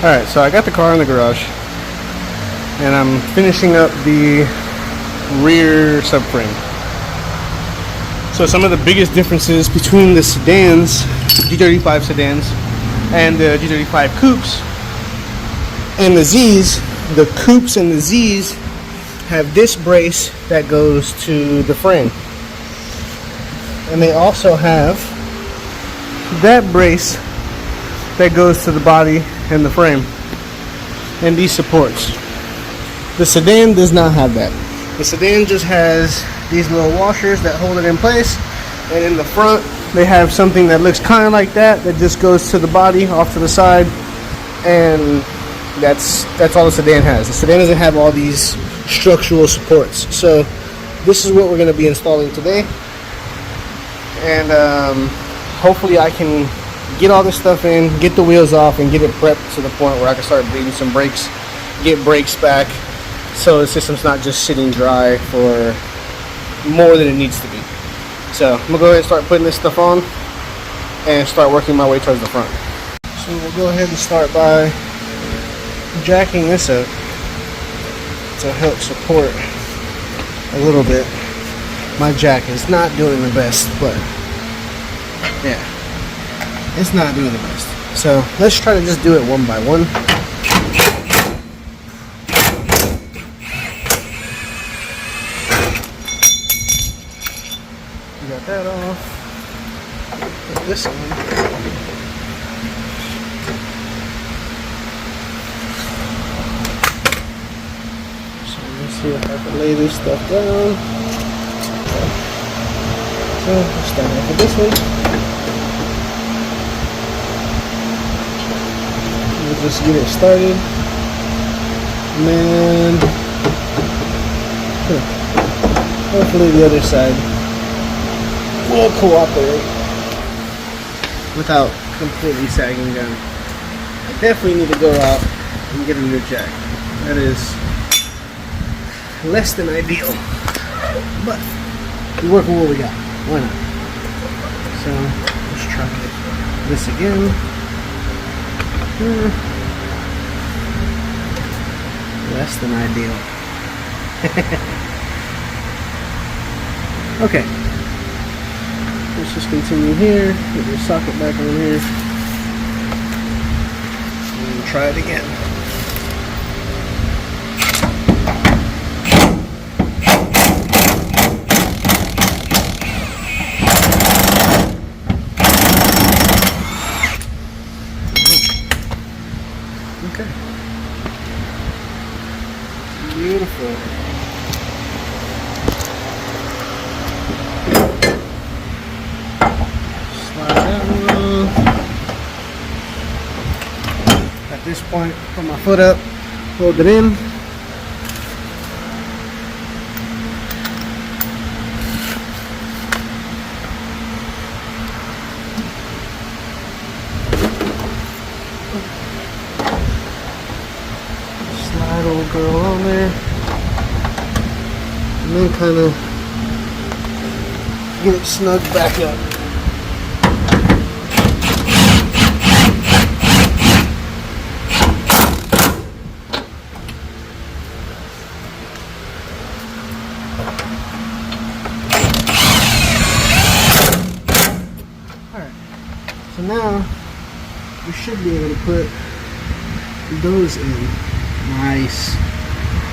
Alright, so I got the car in the garage and I'm finishing up the rear subframe. So some of the biggest differences between the sedans, G35 sedans, and the G35 coupes and the Z's, the coupes and the Z's have this brace that goes to the frame. And they also have that brace that goes to the body and the frame. And these supports. The sedan does not have that. The sedan just has these little washers that hold it in place, and in the front they have something that looks kind of like that just goes to the body off to the side, and that's all the sedan has. The sedan doesn't have all these structural supports. So this is what we're going to be installing today, and hopefully I can get all this stuff in, get the wheels off, and get it prepped to the point where I can start bleeding some brakes, get brakes back, so the system's not just sitting dry for more than it needs to be. So I'm gonna go ahead and start putting this stuff on and start working my way towards the front. So we'll go ahead and start by jacking this up to help support a little bit. My jack is not doing the best, but yeah, it's not doing the best. So let's try to just do it one by one. Got that off. Put this on. So let's see if I can lay this stuff down. So let's start off with this one. We'll just get it started. And then hopefully the other side will cooperate without completely sagging down. I definitely need to go out and get a new jack. That is less than ideal, but we work with what we got. Why not? So let's try this again. Less than ideal. Okay. Let's just continue here, get your socket back on here, and try it again. Okay. Beautiful. At this point, put my foot up, hold it in. Slide old girl on there. And then kind of get it snug back up. So now we should be able to put those in. Nice.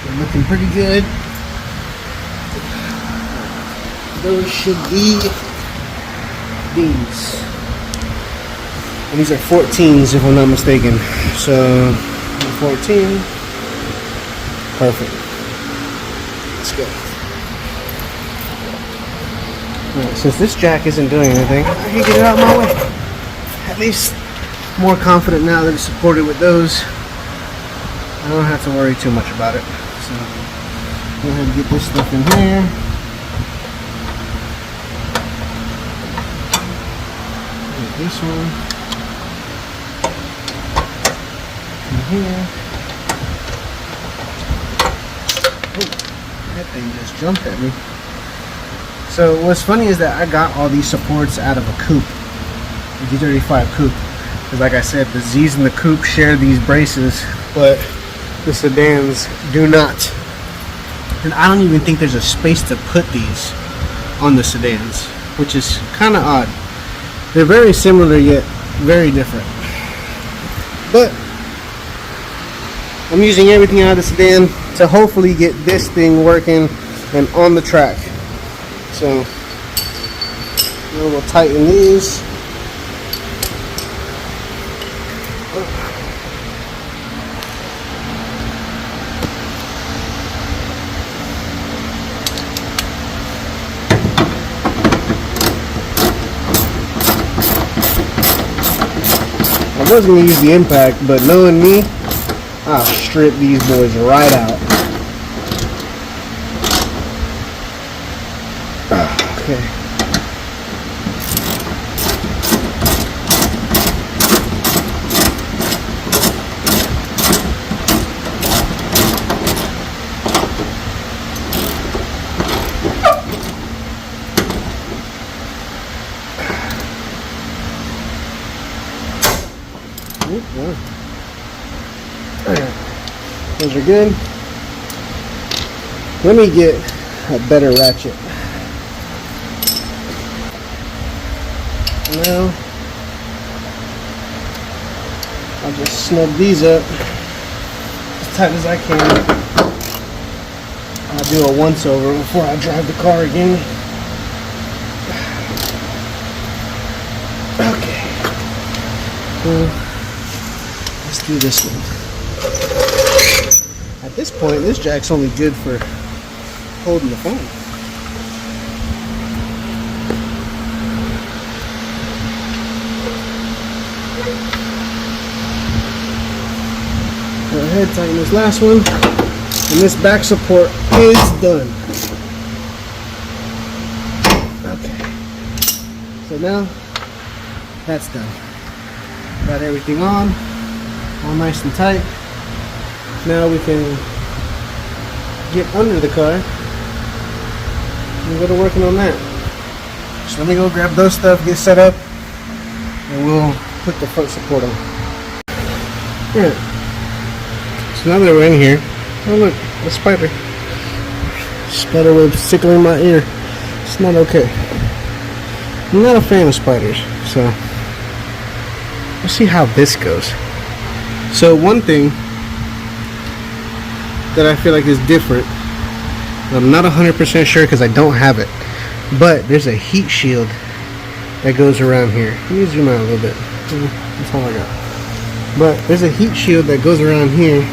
They're looking pretty good. Those should be these. And these are 14s if I'm not mistaken. So 14. Perfect. Let's go. Alright, since this jack isn't doing anything, I can get it out of my way. At least more confident now that it's supported with those. I don't have to worry too much about it. So go ahead and get this stuff in here. Get this one in here. Oh, that thing just jumped at me. So what's funny is that I got all these supports out of a coupe, a G35 coupe. Because like I said, the Z's and the coupe share these braces, but the sedans do not. And I don't even think there's a space to put these on the sedans, which is kind of odd. They're very similar yet very different. But I'm using everything out of the sedan to hopefully get this thing working and on the track. So we'll tighten these. I was going to use the impact, but knowing me, I'll strip these boys right out. Okay. Those are good. Let me get a better ratchet. Now I'll just snug these up as tight as I can. I'll do a once over before I drive the car again. Okay. Let's do this one. At this point, this jack's only good for holding the phone. Go ahead, tighten this last one, and this back support is done. Okay. So now, that's done. Got everything on, all nice and tight. Now we can get under the car and go to working on that. So let me go grab those stuff, get set up, and we'll put the front support on. Yeah. So now that we're in here, oh look, a spider. Spider web tickling my ear. It's not okay. I'm not a fan of spiders, so let's see how this goes. So one thing that I feel like is different, I'm not 100% sure because I don't have it, but there's a heat shield that goes around here. Let me zoom out a little bit. That's all I got. But there's a heat shield that goes around here,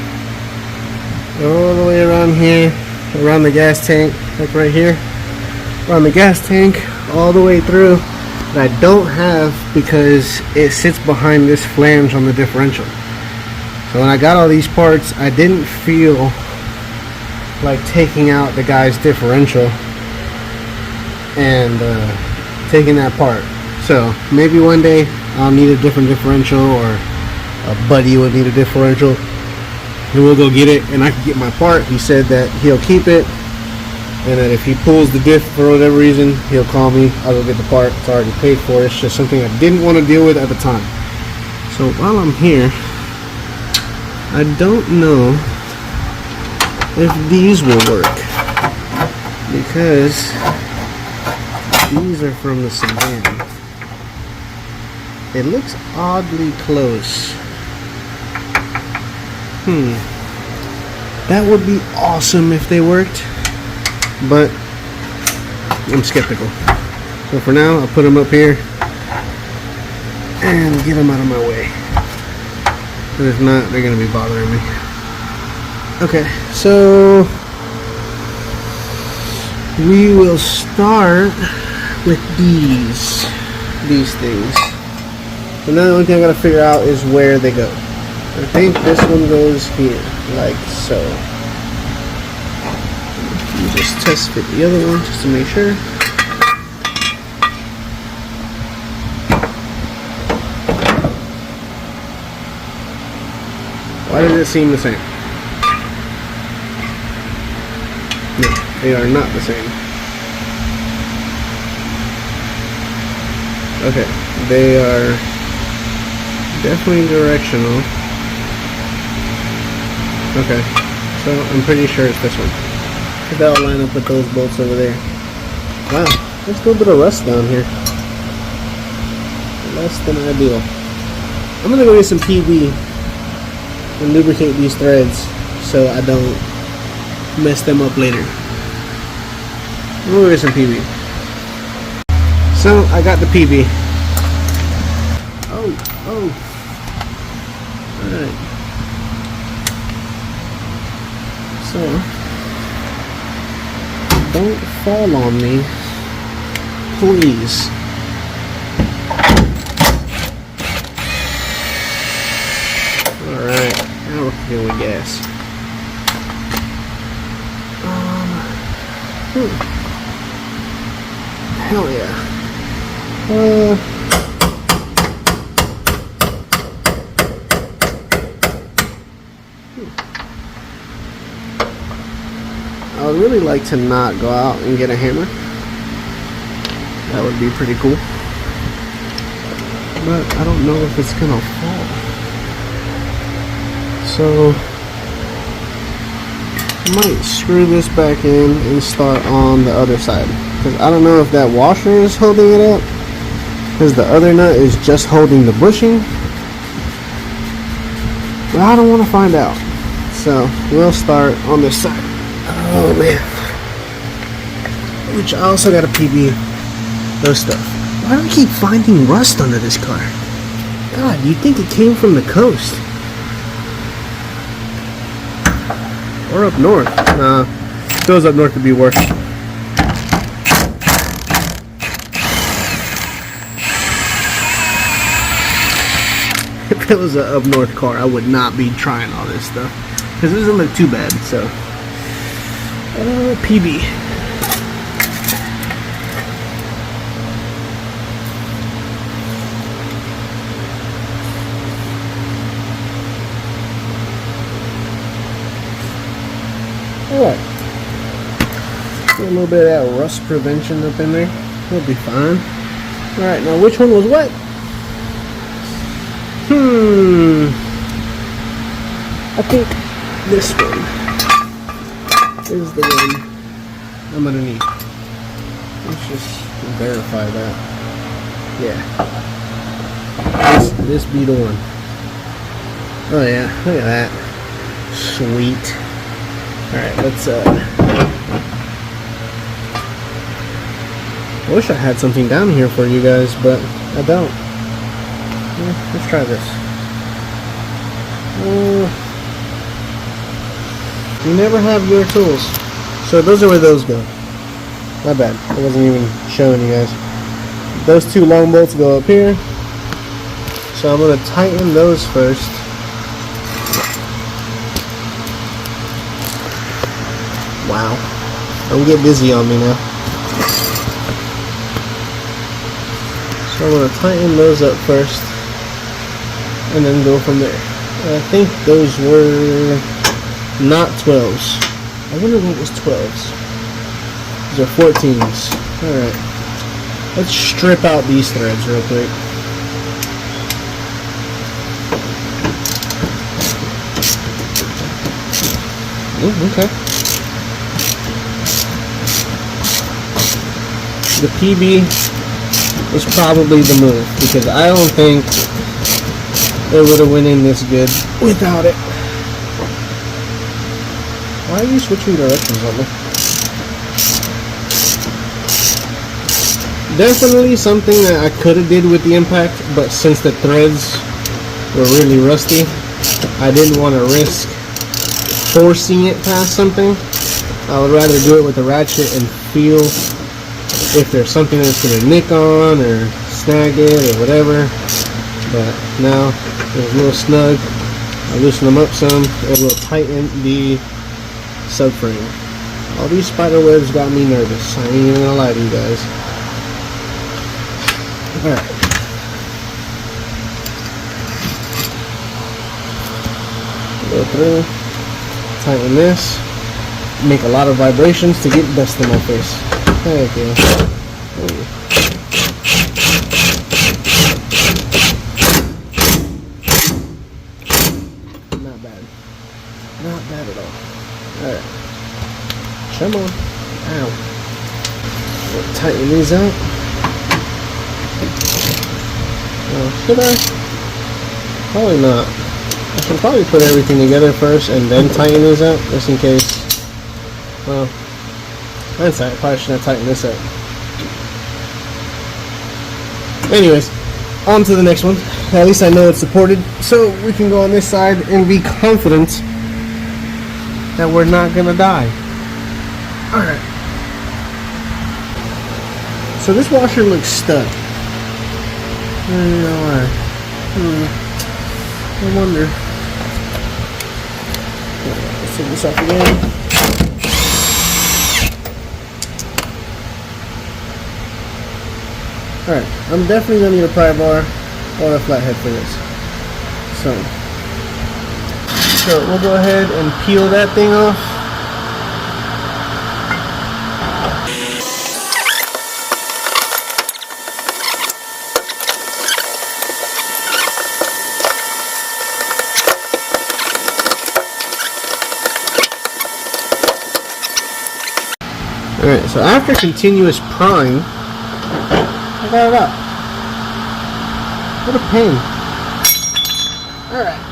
all the way around here, around the gas tank, like right here, around the gas tank, all the way through, that I don't have because it sits behind this flange on the differential. So when I got all these parts, I didn't feel like taking out the guy's differential and taking that part. So maybe one day I'll need a different differential, or a buddy will need a differential, and we'll go get it and I can get my part. He said that he'll keep it, and that if he pulls the diff for whatever reason, he'll call me. I'll go get the part. It's already paid for. It's just something I didn't want to deal with at the time. So while I'm here, I don't know if these will work, because these are from the sedan. It looks oddly close. That would be awesome if they worked, but I'm skeptical. So for now, I'll put them up here and get them out of my way. But if not, they're going to be bothering me. Okay, so we will start with these things. So now the only thing I got to figure out is where they go. I think this one goes here, like so. Just test fit the other one just to make sure. Why does it seem the same? No, they are not the same. Okay, they are Definitely directional. Okay, so I'm pretty sure it's this one. That'll line up with those bolts over there. Wow, there's a little bit of rust down here. Less than ideal. I'm gonna go get some PB and lubricate these threads so I don't mess them up later. I'm gonna go get some PB. So I got the PB. Oh. Alright. So don't fall on me, please. Alright, now we're cooking with gas. Hell yeah. I would really like to not go out and get a hammer. That would be pretty cool. But I don't know if it's gonna fall. So I might screw this back in and start on the other side. Because I don't know if that washer is holding it up. Because the other nut is just holding the bushing. But I don't want to find out. So we'll start on this side. Oh man. Which I also got a PB those stuff. Why do I keep finding rust under this car? God, you'd think it came from the coast. Or up north. Nah, it goes up north to be worse. If it was an up north car, I would not be trying all this stuff. Because it doesn't look too bad, so. PB. Alright. Get a little bit of that rust prevention up in there. We'll be fine. Alright, now which one was what? I think this one is the one I'm gonna need. Let's just verify that. Yeah. This be the one. Oh yeah, look at that. Sweet. Alright, let's I wish I had something down here for you guys, but I don't. Let's try this. You never have your tools. So those are where those go. My bad. I wasn't even showing you guys. Those two long bolts go up here. So I'm going to tighten those first. Wow. Don't get dizzy on me now. So I'm going to tighten those up first. And then go from there. I think those were not 12s. I wonder what was 12s. These are 14s. Alright. Let's strip out these threads real quick. Okay. The PB was probably the move because I don't think it would have went in this good without it. Why are you switching directions on me? Definitely something that I could have did with the impact, but since the threads were really rusty, I didn't want to risk forcing it past something. I would rather do it with a ratchet and feel if there's something that's going to nick on or snag it or whatever. But now it's a little snug. I loosen them up some. It will tighten the subframe. All these spider webs got me nervous. I ain't even gonna lie to you guys. Alright. Go through. Tighten this. Make a lot of vibrations to get dust in my face. Heck yeah. Not bad at all. Alright. Come on. Ow. We'll tighten these up. Should I? Probably not. I should probably put everything together first and then tighten these up, just in case. Well, hindsight, I probably should have tightened this up. Anyways, on to the next one. At least I know it's supported, so we can go on this side and be confident that we're not gonna die. Alright. So this washer looks stuck. I don't know why. I wonder. Let's take this off again. Alright, I'm definitely going to need a pry bar or a flathead for this. So we'll go ahead and peel that thing off. Alright, so after continuous prying, I got it up. What a pain. Alright.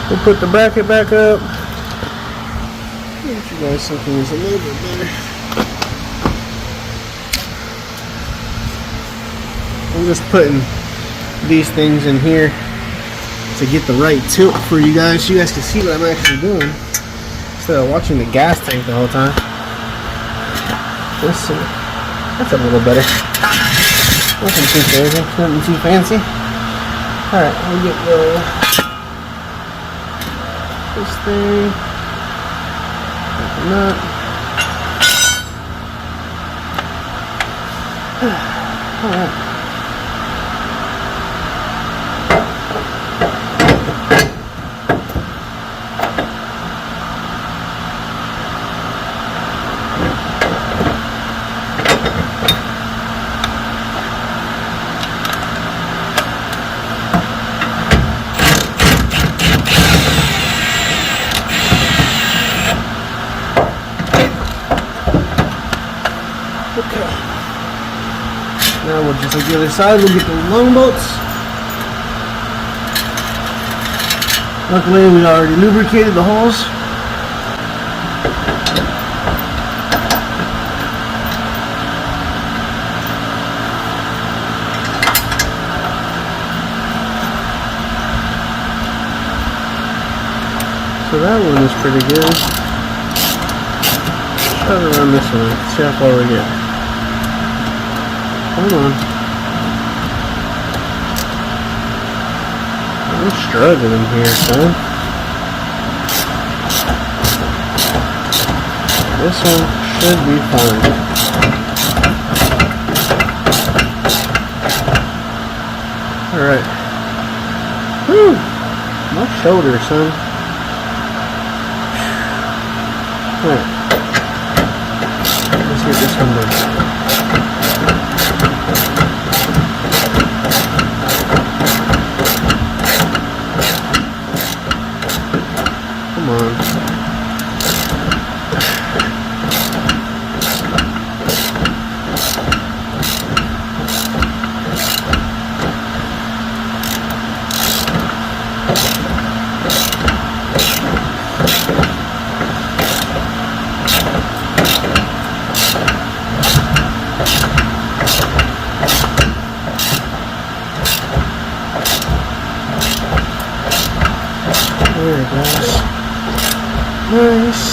We'll put the bracket back up. Get you guys something that's a little bit better. I'm just putting these things in here to get the right tilt for you guys, so you guys can see what I'm actually doing instead of watching the gas tank the whole time. That's a little better. Nothing too crazy, nothing too fancy. Alright, we'll get this thing. Open up. Alright. Now we'll just like the other side, we'll get the long bolts. Luckily we already lubricated the holes. So that one is pretty good. Try to run this one, see how far we get. Hold on. I'm struggling here, son. This one should be fine. Alright. Whew! My shoulder, son. Alright. Let's get this one done. Come on. There it goes. Nice.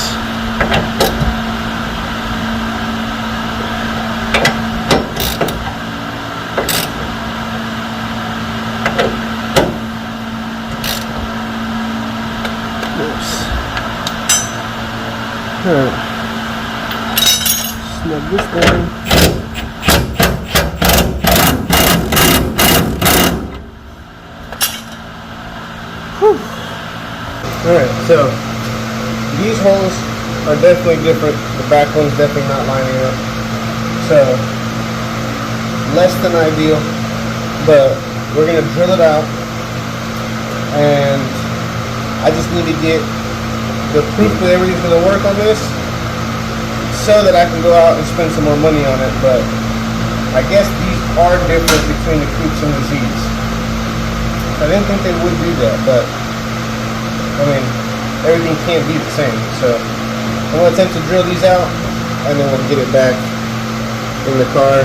Nice. Alright. Snug this down. Whew. Alright, so these holes are definitely different. The back one's definitely not lining up. So less than ideal, but we're gonna drill it out and I just need to get the proof that everything's going to work on this so that I can go out and spend some more money on it. But I guess these are different between the coupes and the Z's. I didn't think they would do that, but I mean, everything can't be the same. So I'm going to attempt to drill these out, and then we'll get it back in the car.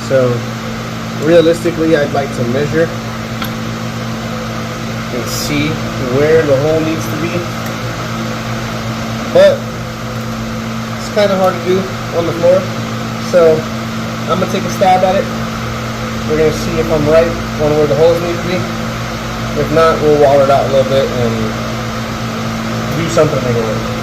So realistically, I'd like to measure and see where the hole needs to be, but it's kind of hard to do on the floor. So I'm going to take a stab at it. We're going to see if I'm right on where the holes need to be. If not, we'll wall it out a little bit and do something to make it work.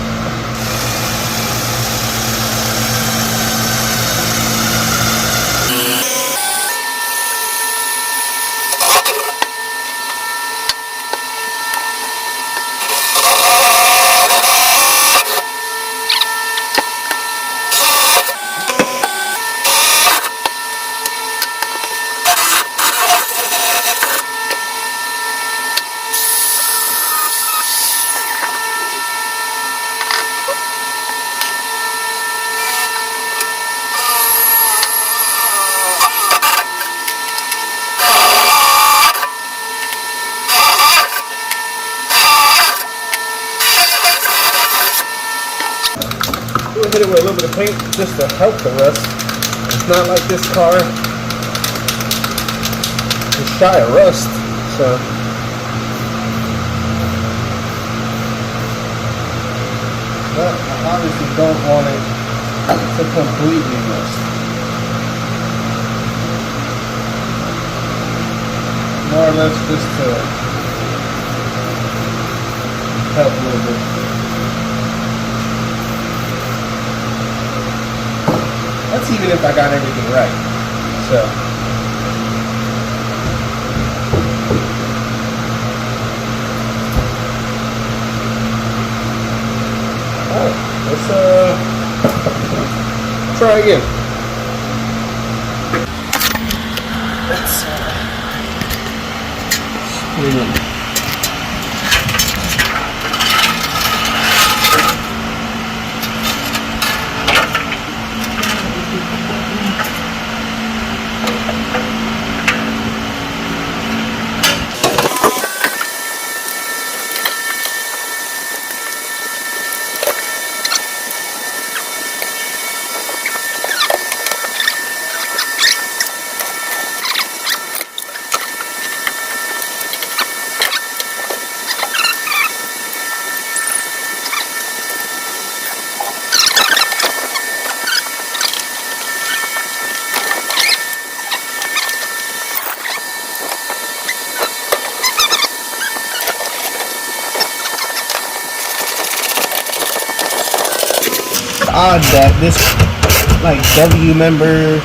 We'll hit it with a little bit of paint just to help the rust. It's not like this car is shy of rust, so but I obviously don't want it to completely rust. More or less just to help a little bit. That's even if I got everything right. So let's try again. Let's put it in. Odd that this like W member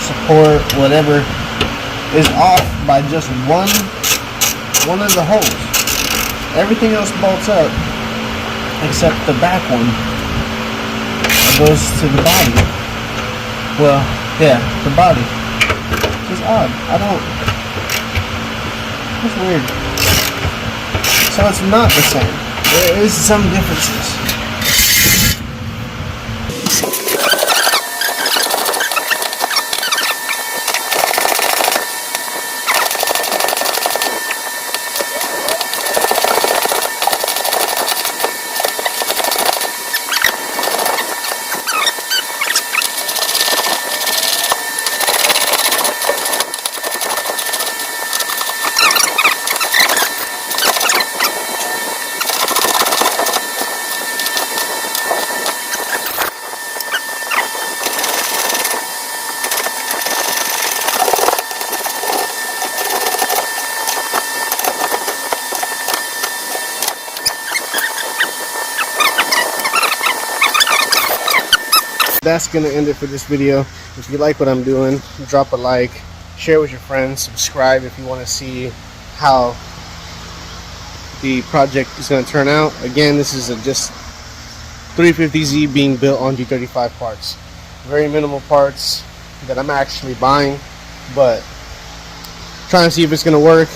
support whatever is off by just one of the holes. Everything else bolts up except the back one that goes to the body. Well, yeah, the body. It's odd. It's weird. So it's not the same. There is some differences. That's gonna end it for this video. If you like what I'm doing, drop a like, share with your friends, subscribe if you want to see how the project is going to turn out. Again, this is just 350Z being built on D35 parts. Very minimal parts that I'm actually buying, but trying to see if it's going to work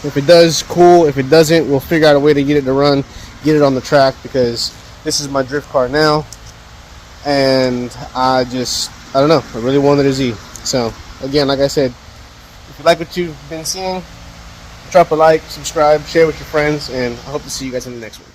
If it does, cool. If it doesn't, we'll figure out a way to get it to run, get it on the track, because this is my drift car now, and I don't know, I really wanted a Z. So again, like I said, if you like what you've been seeing, drop a like, subscribe, share with your friends, and I hope to see you guys in the next one.